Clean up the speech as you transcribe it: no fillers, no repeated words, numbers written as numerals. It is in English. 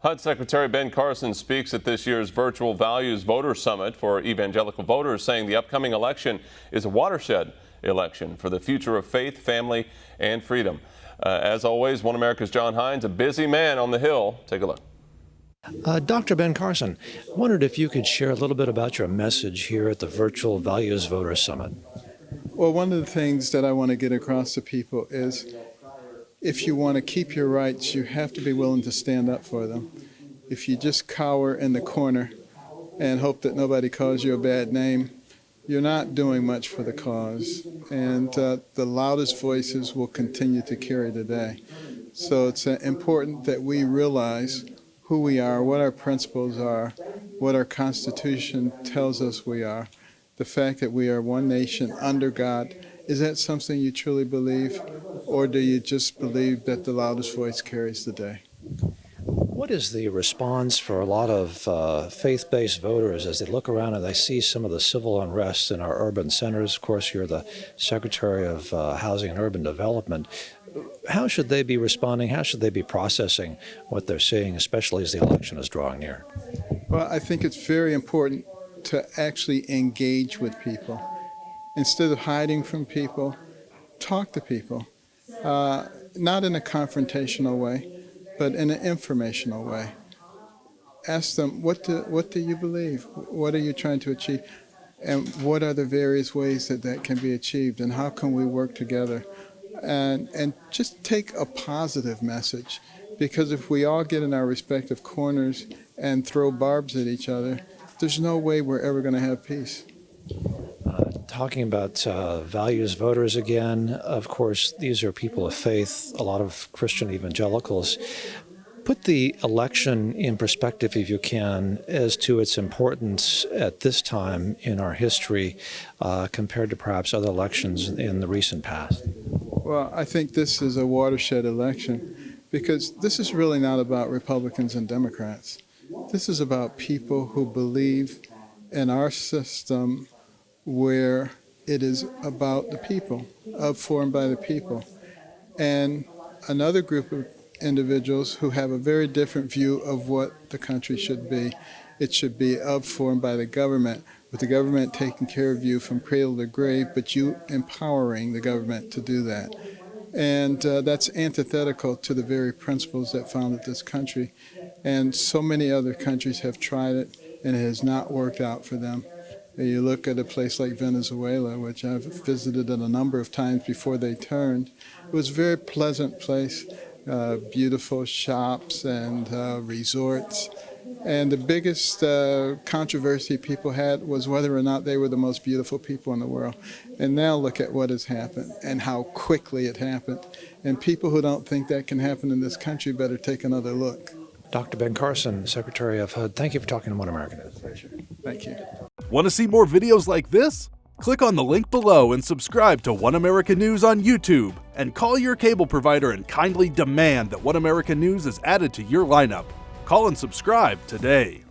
HUD Secretary Ben Carson speaks at this year's virtual Values Voter Summit for evangelical voters, saying the upcoming election is a watershed election for the future of faith, family, and freedom. As always, One America's John Hines, a busy man on the Hill. Take a look. Dr. Ben Carson, wondered if you could share a little bit about your message here at the virtual Values Voter Summit. Well, one of the things that I want to get across to people is if you want to keep your rights, you have to be willing to stand up for them. If you just cower in the corner and hope that nobody calls you a bad name, you're not doing much for the cause. And the loudest voices will continue to carry the day. So it's important that we realize who we are, what our principles are, what our Constitution tells us we are, the fact that we are one nation under God. Is that something you truly believe, or do you just believe that the loudest voice carries the day? What is the response for a lot of faith-based voters as they look around and they see some of the civil unrest in our urban centers? Of course, you're the Secretary of Housing and Urban Development. How should they be responding? How should they be processing what they're seeing, especially as the election is drawing near? Well, I think it's very important to actually engage with people. Instead of hiding from people, talk to people. Not in a confrontational way, but in an informational way. Ask them, what do you believe? What are you trying to achieve? And what are the various ways that can be achieved? And how can we work together? And just take a positive message. Because if we all get in our respective corners and throw barbs at each other, there's no way we're ever going to have peace. Talking about values voters again, of course, these are people of faith, a lot of Christian evangelicals. Put the election in perspective, if you can, as to its importance at this time in our history compared to perhaps other elections in the recent past. Well, I think this is a watershed election because this is really not about Republicans and Democrats. This is about people who believe in our system where it is about the people, of, for, and by the people. And another group of individuals who have a very different view of what the country should be. It should be of, for, and by the government, with the government taking care of you from cradle to grave, but you empowering the government to do that. And that's antithetical to the very principles that founded this country. And so many other countries have tried it, and it has not worked out for them. You look at a place like Venezuela, which I've visited it a number of times before they turned. It was a very pleasant place, beautiful shops and resorts. And the biggest controversy people had was whether or not they were the most beautiful people in the world. And now look at what has happened and how quickly it happened. And people who don't think that can happen in this country better take another look. Dr. Ben Carson, Secretary of HUD, thank you for talking to One American News. Pleasure. Thank you. Want to see more videos like this? Click on the link below and subscribe to One America News on YouTube. And call your cable provider and kindly demand that One America News is added to your lineup. Call and subscribe today.